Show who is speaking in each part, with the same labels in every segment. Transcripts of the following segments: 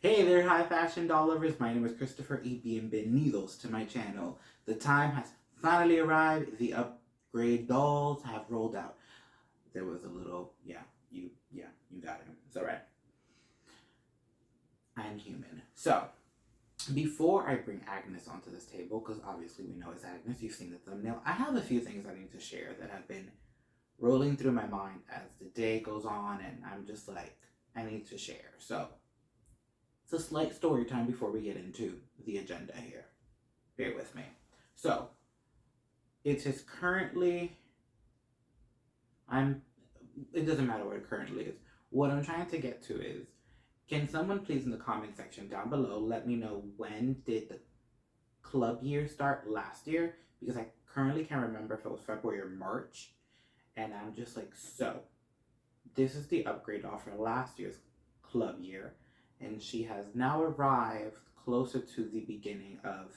Speaker 1: Hey there, high fashion doll lovers. My name is Christopher E.B. and bienvenidos to my channel. The time has finally arrived. The upgrade dolls have rolled out. There was a little, you got it. It's alright. I'm human. So, before I bring Agnes onto this table, because obviously we know it's Agnes, you've seen the thumbnail, I have a few things I need to share that have been rolling through my mind as the day goes on, and I'm just like, I need to share. So, it's a slight story time before we get into the agenda here. Bear with me. So, it is currently, it doesn't matter what it currently is. What I'm trying to get to is, can someone please in the comment section down below let me know when did the club year start last year? Because I currently can't remember if it was February or March. And I'm just like, so, this is the upgrade off for last year's club year. And she has now arrived closer to the beginning of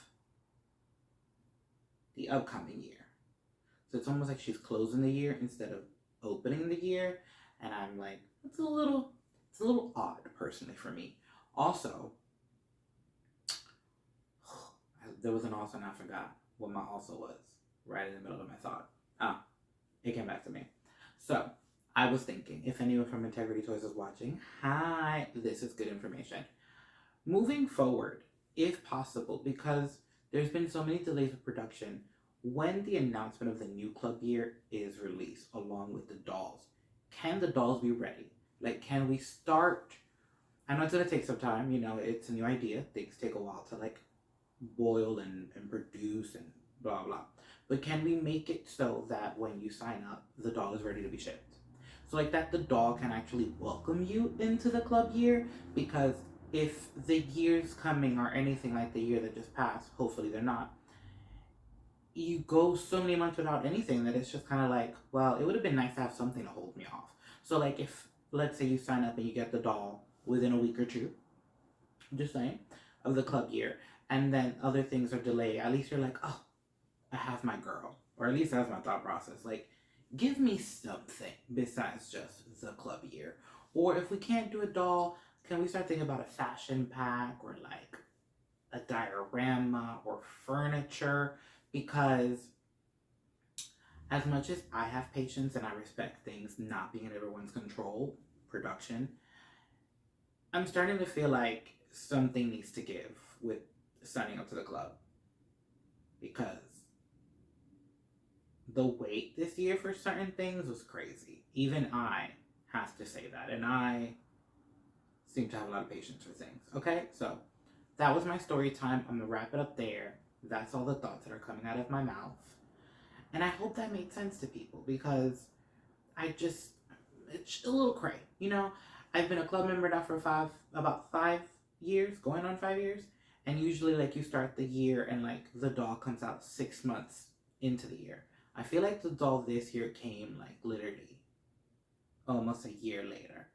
Speaker 1: the upcoming year. So it's almost like she's closing the year instead of opening the year. And I'm like, it's a little odd personally for me. Also, there was an also and I forgot what my also was right in the middle of my thought. It came back to me. So I was thinking, if anyone from Integrity Toys is watching, hi, this is good information. Moving forward, if possible, because there's been so many delays with production, when the announcement of the new club year is released along with the dolls, can the dolls be ready? Like, can we start? I know it's going to take some time, it's a new idea. Things take a while to like boil and produce and blah blah. But can we make it so that when you sign up, the doll is ready to be shipped? So like that the doll can actually welcome you into the club year, because if the years coming are anything like the year that just passed, hopefully they're not, you go so many months without anything that it's just kind of like, well, it would have been nice to have something to hold me off. So like if, let's say you sign up and you get the doll within a week or two, just saying, of the club year, and then other things are delayed, at least you're like, oh, I have my girl. Or at least that's my thought process. Like, give me something besides just the club year. Or if we can't do a doll, can we start thinking about a fashion pack or like a diorama or furniture? Because as much as I have patience and I respect things not being in everyone's control, production, I'm starting to feel like something needs to give with signing up to the club. Because the wait this year for certain things was crazy. Even I have to say that. And I seem to have a lot of patience for things. Okay, so that was my story time. I'm going to wrap it up there. That's all the thoughts that are coming out of my mouth. And I hope that made sense to people, because it's a little cray. I've been a club member now for about 5 years, going on 5 years. And usually like you start the year and like the doll comes out 6 months into the year. I feel like the doll this year came like literally almost a year later.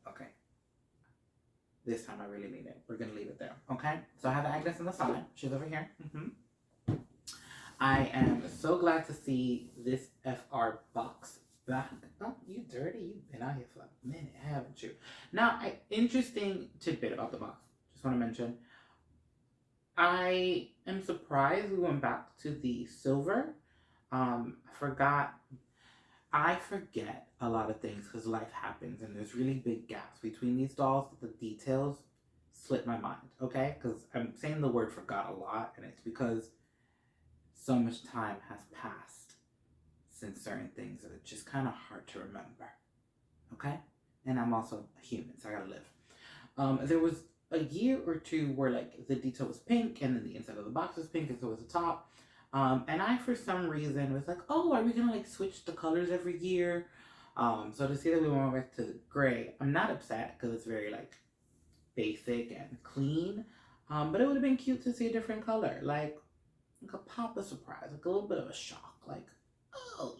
Speaker 1: Okay. This time I really mean it. We're going to leave it there. Okay? So I have Agnes on the side. She's over here. I am so glad to see this FR box back. Oh, you dirty. You've been out here for a minute, haven't you? Now, interesting tidbit about the box. Just want to mention. I am surprised we went back to the silver. I forget a lot of things because life happens and there's really big gaps between these dolls. The details slip my mind, okay? Because I'm saying the word forgot a lot, and it's because so much time has passed since certain things that it's just kind of hard to remember, okay? And I'm also a human, so I gotta live. There was a year or two where like the detail was pink and then the inside of the box was pink and so was the top. And I, for some reason, was like, oh, are we gonna like switch the colors every year? So to see that we went back to gray, I'm not upset because it's very like basic and clean. But it would have been cute to see a different color, like a pop of surprise, like a little bit of a shock, like, oh,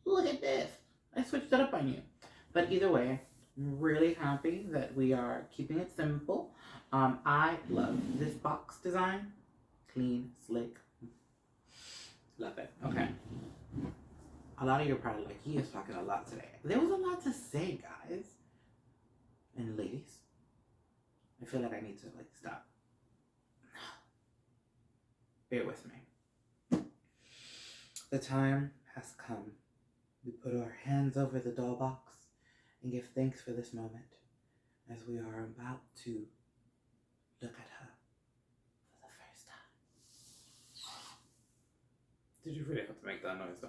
Speaker 1: look at this. I switched it up on you. But either way, really happy that we are keeping it simple. I love this box design. Clean, slick. Love it. Okay. A lot of you are probably like, he is talking a lot today. There was a lot to say, guys. And ladies, I feel like I need to like stop. Bear with me. The time has come. We put our hands over the doll box and give thanks for this moment as we are about to look at her for the first time. Did you really have to make that noise though?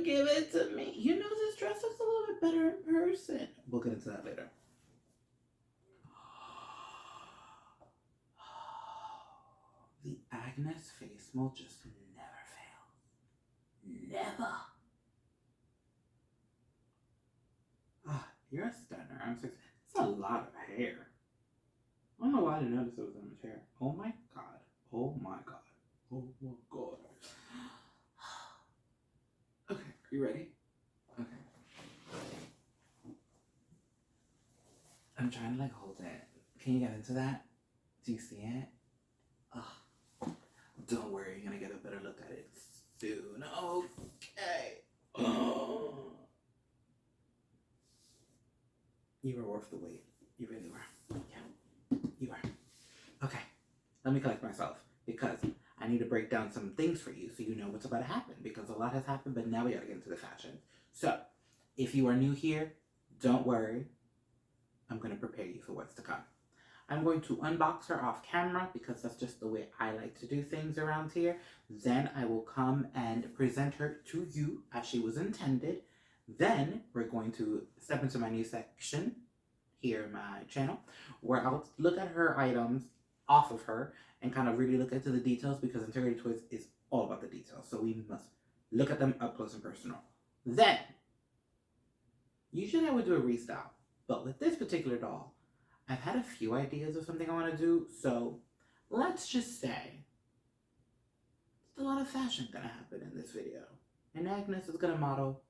Speaker 1: Give it to me. You know, this dress looks a little bit better in person. We'll get into that later. The Agnes face will just never fail. Never. Ah, you're a stunner. I'm so. It's a lot of hair. I don't know why I didn't notice it was in much hair. Oh my god. Oh my god. Oh my god. Okay, are you ready? Okay. I'm trying to like hold it. Can you get into that? Do you see it? Oh, don't worry, you're gonna get a better look at it soon. Okay. Oh. You were worth the wait. You really were. Yeah, you were. Okay, let me collect myself because I need to break down some things for you so you know what's about to happen because a lot has happened, but now we gotta get into the fashion. So, if you are new here, don't worry. I'm gonna prepare you for what's to come. I'm going to unbox her off camera because that's just the way I like to do things around here. Then I will come and present her to you as she was intended. Then we're going to step into my new section here in my channel where I'll look at her items off of her and kind of really look into the details because Integrity Toys is all about the details. So we must look at them up close and personal. Then, usually I would do a restyle, but with this particular doll, I've had a few ideas of something I want to do, so let's just say there's a lot of fashion gonna happen in this video, and Agnes is gonna model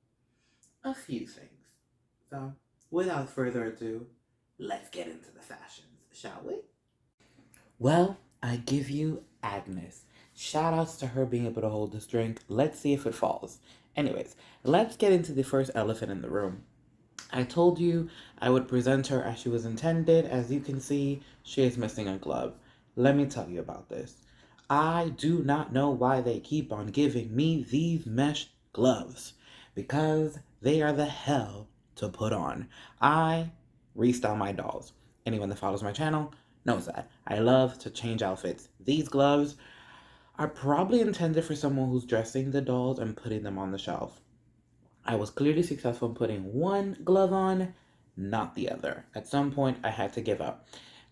Speaker 1: a few things. So, without further ado, let's get into the fashions, shall we? Well, I give you Agnes. Shout outs to her being able to hold this drink. Let's see if it falls. Anyways, let's get into the first elephant in the room. I told you I would present her as she was intended. As you can see, she is missing a glove. Let me tell you about this. I do not know why they keep on giving me these mesh gloves because they are the hell to put on. I restyle my dolls. Anyone that follows my channel knows that. I love to change outfits. These gloves are probably intended for someone who's dressing the dolls and putting them on the shelf. I was clearly successful in putting one glove on, not the other. At some point, I had to give up.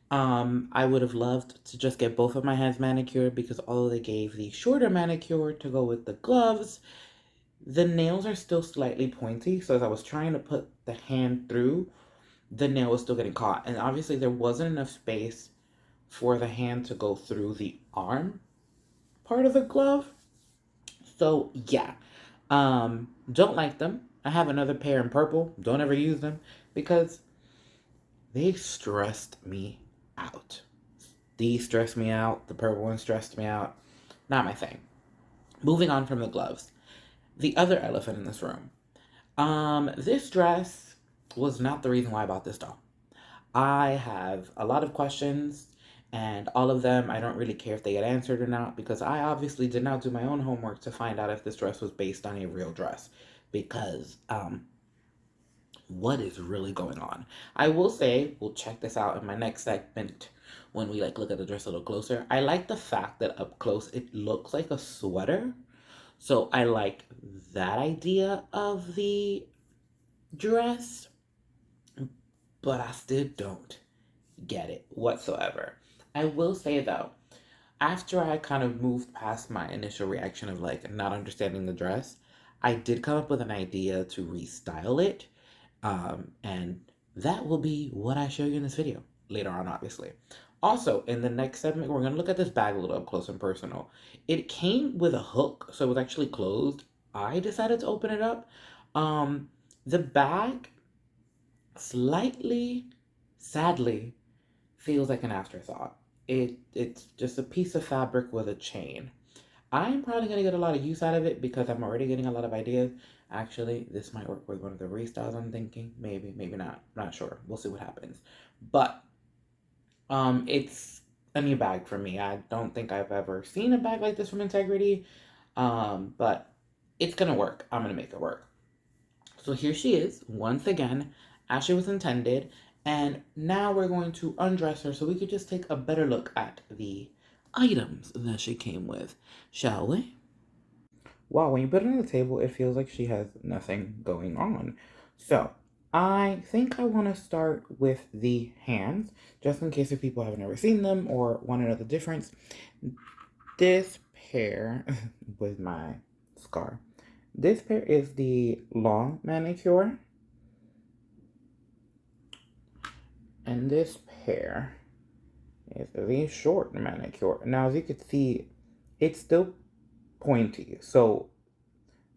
Speaker 1: I would have loved to just get both of my hands manicured because although they gave the shorter manicure to go with the gloves, the nails are still slightly pointy. So as I was trying to put the hand through, the nail was still getting caught. And obviously there wasn't enough space for the hand to go through the arm part of the glove. So yeah, don't like them. I have another pair in purple. Don't ever use them because they stressed me out. These stressed me out. The purple one stressed me out. Not my thing. Moving on from the gloves. The other elephant in this room. This dress was not the reason why I bought this doll. I have a lot of questions and all of them, I don't really care if they get answered or not because I obviously did not do my own homework to find out if this dress was based on a real dress because, what is really going on? I will say, we'll check this out in my next segment when we like look at the dress a little closer. I like the fact that up close it looks like a sweater. So I like that idea of the dress, but I still don't get it whatsoever. I will say though, after I kind of moved past my initial reaction of like not understanding the dress, I did come up with an idea to restyle it. And that will be what I show you in this video later on, obviously. Also, in the next segment, we're going to look at this bag a little up close and personal. It came with a hook, so it was actually closed. I decided to open it up. The bag slightly, sadly, feels like an afterthought. It's just a piece of fabric with a chain. I'm probably gonna get a lot of use out of it because I'm already getting a lot of ideas. Actually, this might work with one of the restyles I'm thinking. Maybe, maybe not. Not sure. We'll see what happens. But it's a new bag for me. I don't think I've ever seen a bag like this from Integrity. But it's gonna work. I'm gonna make it work. So here she is, once again, as she was intended. And now we're going to undress her so we could just take a better look at the items that she came with, shall we? Wow, when you put it on the table, it feels like she has nothing going on. So, I think I want to start with the hands, just in case if people haven't ever seen them or want to know the difference. This pair, with my scar, this pair is the long manicure, and this pair is the short manicure. Now, as you can see, it's still pointy, so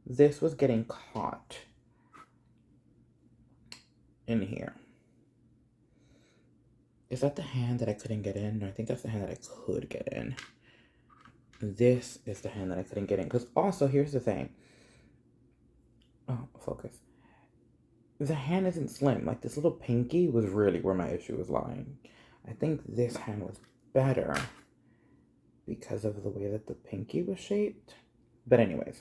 Speaker 1: this was getting caught in here. Is that the hand that I couldn't get in? No, I think that's the hand that I could get in. This is the hand that I couldn't get in. Because also, here's the thing. Oh, focus. The hand isn't slim. Like, this little pinky was really where my issue was lying. I think this hand was better because of the way that the pinky was shaped. But anyways,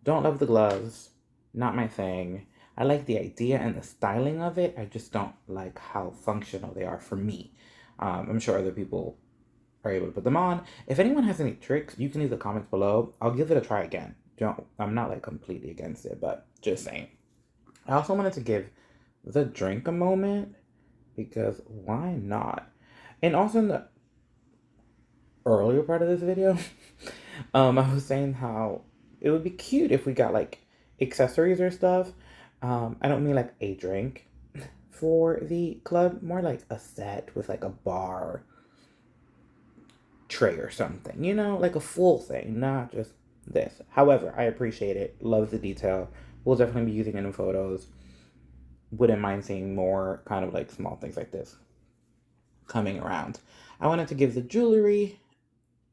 Speaker 1: don't love the gloves. Not my thing. I like the idea and the styling of it. I just don't like how functional they are for me. I'm sure other people are able to put them on. If anyone has any tricks, you can leave the comments below. I'll give it a try again. I'm not like completely against it, but just saying. I also wanted to give the drink a moment because why not? And also in the earlier part of this video, I was saying how it would be cute if we got like accessories or stuff. I don't mean like a drink for the club, more like a set with like a bar tray or something, you know, like a full thing, not just this. However, I appreciate it, love the detail. We'll definitely be using it in photos. Wouldn't mind seeing more kind of like small things like this coming around. I wanted to give the jewelry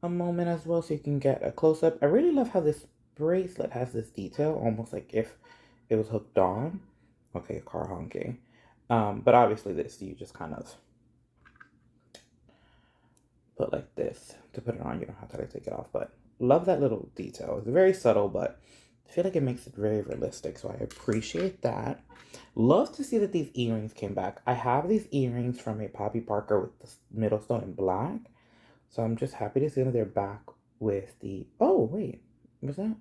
Speaker 1: a moment as well so you can get a close-up. I really love how this bracelet has this detail, almost like if it was hooked on. Okay, car honking. But obviously this, you just kind of put like this to put it on. You don't have to like take it off, but love that little detail. It's very subtle, but I feel like it makes it very realistic, so I appreciate that. Love to see that these earrings came back. I have these earrings from a Poppy Parker with the middle stone in black, so I'm just happy to see that they're back with the... Oh, wait. Was that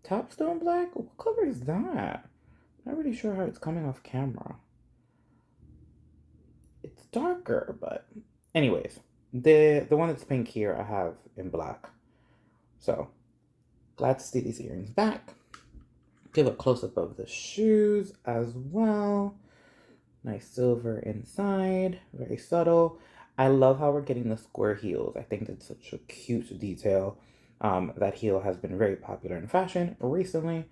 Speaker 1: top stone black? What color is that? I'm not really sure how it's coming off camera. It's darker, but... Anyways, the one that's pink here I have in black. So, glad to see these earrings back. Give a close-up of the shoes as well. Nice silver inside, very subtle. I love how we're getting the square heels. I think that's such a cute detail. That heel has been very popular in fashion recently,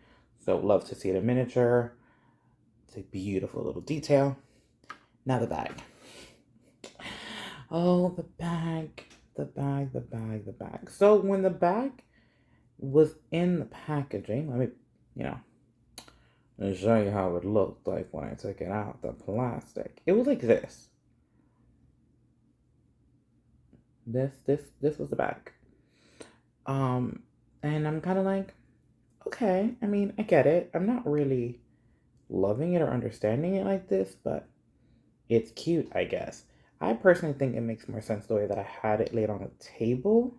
Speaker 1: so love to see it in miniature. It's a beautiful little detail. Now the bag. Oh, the bag, the bag, the bag, the bag. So when the bag was in the packaging, let me, and show you how it looked like when I took it out, the plastic. It was like this. This was the back. And I'm kind of like, okay, I mean, I get it. I'm not really loving it or understanding it like this, but it's cute, I guess. I personally think it makes more sense the way that I had it laid on the table,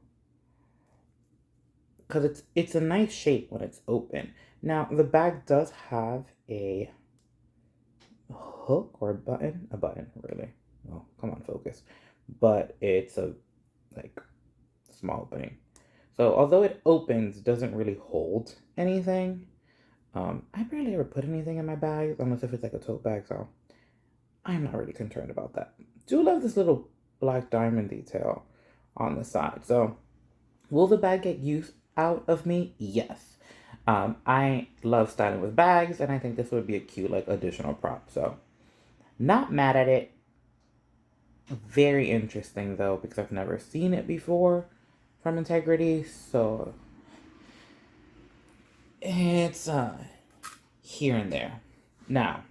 Speaker 1: because it's a nice shape when it's open. Now, the bag does have a hook or a button, really. Oh, come on, focus. But it's a, like, small opening. So, although it opens, it doesn't really hold anything. I barely ever put anything in my bags, unless if it's like a tote bag, so I'm not really concerned about that. Do love this little black diamond detail on the side. So, will the bag get use out of me? Yes. I love styling with bags, and I think this would be a cute, like, additional prop. So, not mad at it. Very interesting though, because I've never seen it before from Integrity. So it's here and there. Now,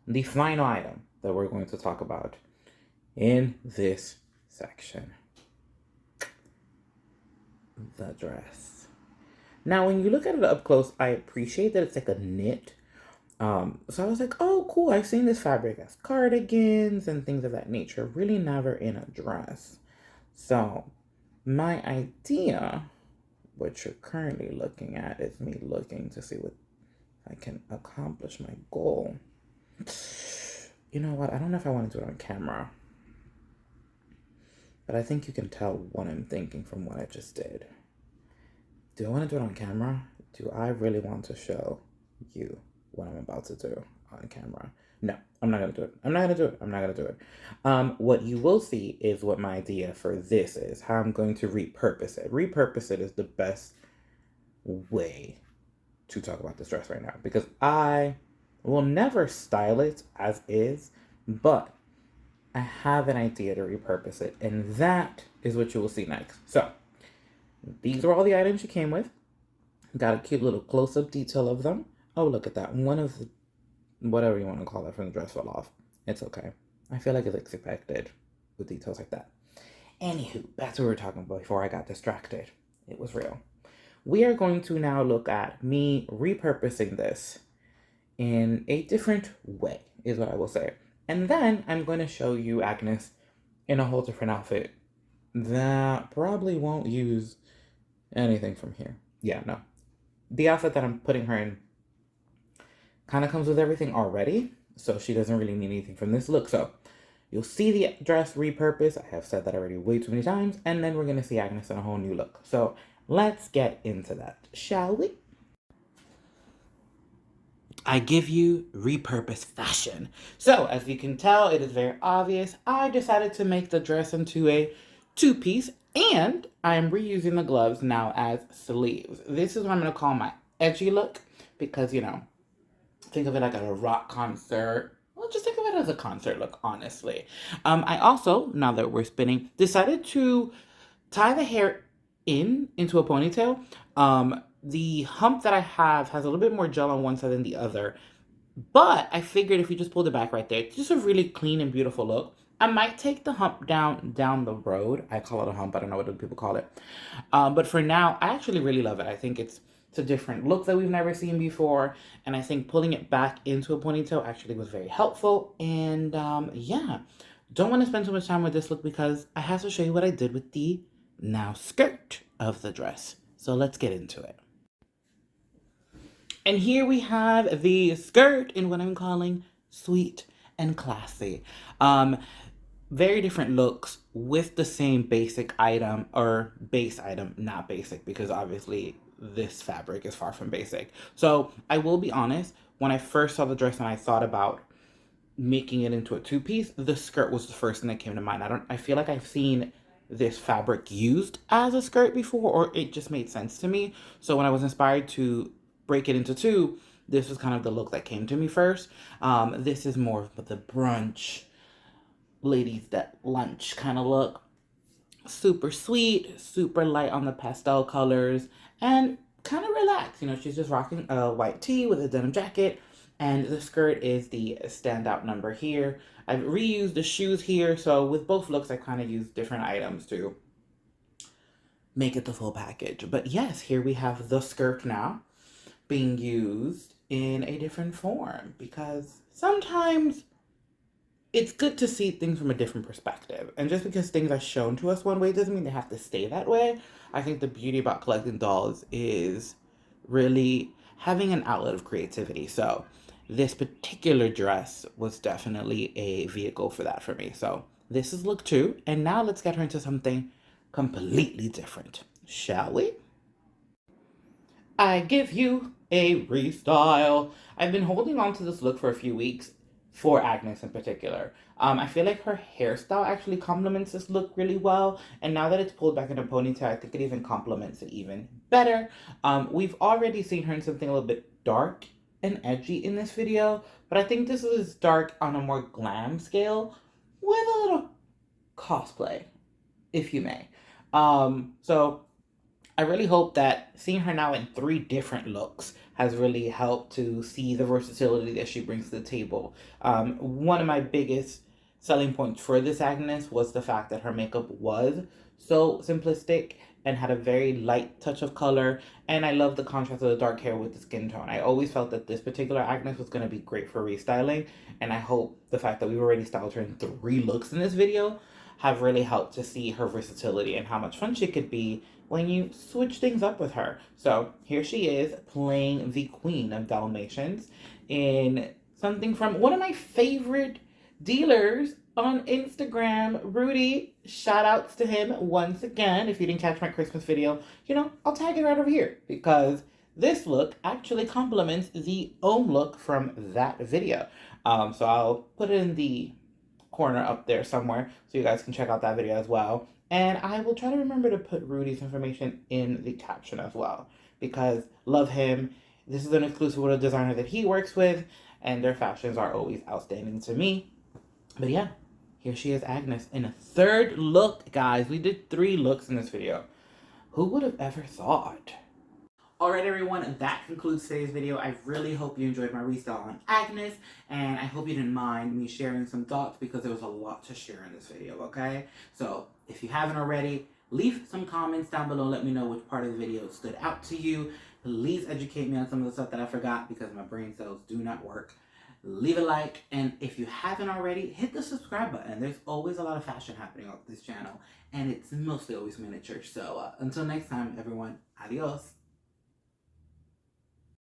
Speaker 1: the final item that we're going to talk about in this section, the dress. Now, when you look at it up close, I appreciate that it's like a knit. So I was like, oh, cool. I've seen this fabric as cardigans and things of that nature. Really never in a dress. So my idea, what you're currently looking at, is me looking to see what I can accomplish my goal. You know what? I don't know if I want to do it on camera. But I think you can tell what I'm thinking from what I just did. Do I want to do it on camera? Do I really want to show you what I'm about to do on camera? No, I'm not going to do it. I'm not going to do it. I'm not going to do it. What you will see is what my idea for this is, how I'm going to repurpose it. Repurpose it is the best way to talk about this dress right now, because I will never style it as is, but I have an idea to repurpose it, and that is what you will see next. So, these are all the items she came with. Got a cute little close-up detail of them. Oh, look at that. One of the, whatever you want to call it, from the dress fell off. It's okay. I feel like it's expected with details like that. Anywho, that's what we were talking about before I got distracted. It was real. We are going to now look at me repurposing this in a different way, is what I will say. And then I'm going to show you Agnes in a whole different outfit that probably won't use anything from here. Yeah, no. The outfit that I'm putting her in kind of comes with everything already, so she doesn't really need anything from this look. So you'll see the dress repurposed. I have said that already way too many times. And then we're going to see Agnes in a whole new look. So let's get into that, shall we? I give you repurposed fashion. So, as you can tell, it is very obvious. I decided to make the dress into a two-piece, and I'm reusing the gloves now as sleeves. This is what I'm going to call my edgy look, because, you know, think of it like a rock concert. Well, just think of it as a concert look, honestly. I also, now that we're spinning, decided to tie the hair into a ponytail. The hump that I have has a little bit more gel on one side than the other, but I figured if you just pulled it back right there, it's just a really clean and beautiful look. I might take the hump down the road. I call it a hump. I don't know what other people call it. But for now, I actually really love it. I think it's a different look that we've never seen before. And I think pulling it back into a ponytail actually was very helpful. And yeah, don't want to spend too much time with this look because I have to show you what I did with the now skirt of the dress. So let's get into it. And here we have the skirt in what I'm calling sweet and classy. Very different looks with the same basic item, or base item, not basic, because obviously this fabric is far from basic. So I will be honest, when I first saw the dress and I thought about making it into a two-piece, the skirt was the first thing that came to mind. I feel like I've seen this fabric used as a skirt before, or it just made sense to me. So when I was inspired to break it into two, this was kind of the look that came to me first. This is more of the brunch, ladies that lunch kind of look. Super sweet, super light on the pastel colors, and kind of relaxed. You know, she's just rocking a white tee with a denim jacket, and the skirt is the standout number here. I've reused the shoes here, so with both looks, I kind of used different items to make it the full package. But yes, here we have the skirt now being used in a different form, because sometimes it's good to see things from a different perspective. And just because things are shown to us one way doesn't mean they have to stay that way. I think the beauty about collecting dolls is really having an outlet of creativity. So this particular dress was definitely a vehicle for that for me. So this is look 2. And now let's get her into something completely different, shall we? I give you a restyle. I've been holding on to this look for a few weeks, for Agnes in particular. I feel like her hairstyle actually complements this look really well. And now that it's pulled back in a ponytail, I think it even complements it even better. We've already seen her in something a little bit dark and edgy in this video, but I think this is dark on a more glam scale. with a little cosplay, if you may. So I really hope that seeing her now in 3 different looks has really helped to see the versatility that she brings to the table. One of my biggest selling points for this Agnes was the fact that her makeup was so simplistic and had a very light touch of color, and I love the contrast of the dark hair with the skin tone. I always felt that this particular Agnes was going to be great for restyling, and I hope the fact that we've already styled her in 3 looks in this video have really helped to see her versatility and how much fun she could be when you switch things up with her. So here she is playing the Queen of Dalmatians in something from one of my favorite dealers on Instagram, Rudy. Shout outs to him once again. If you didn't catch my Christmas video, I'll tag it right over here because this look actually complements the own look from that video. So I'll put it in the corner up there somewhere so you guys can check out that video as well. And I will try to remember to put Rudy's information in the caption as well because love him. This is an exclusive with a designer that he works with, and their fashions are always outstanding to me. But yeah, here she is, Agnes, in a 3rd look, guys. We did 3 looks in this video. Who would have ever thought? Alright everyone, that concludes today's video. I really hope you enjoyed my restyle on Agnes, and I hope you didn't mind me sharing some thoughts because there was a lot to share in this video, okay? So, if you haven't already, leave some comments down below. Let me know which part of the video stood out to you. Please educate me on some of the stuff that I forgot because my brain cells do not work. Leave a like, and if you haven't already, hit the subscribe button. There's always a lot of fashion happening on this channel, and it's mostly always miniature. So, until next time, everyone, adios.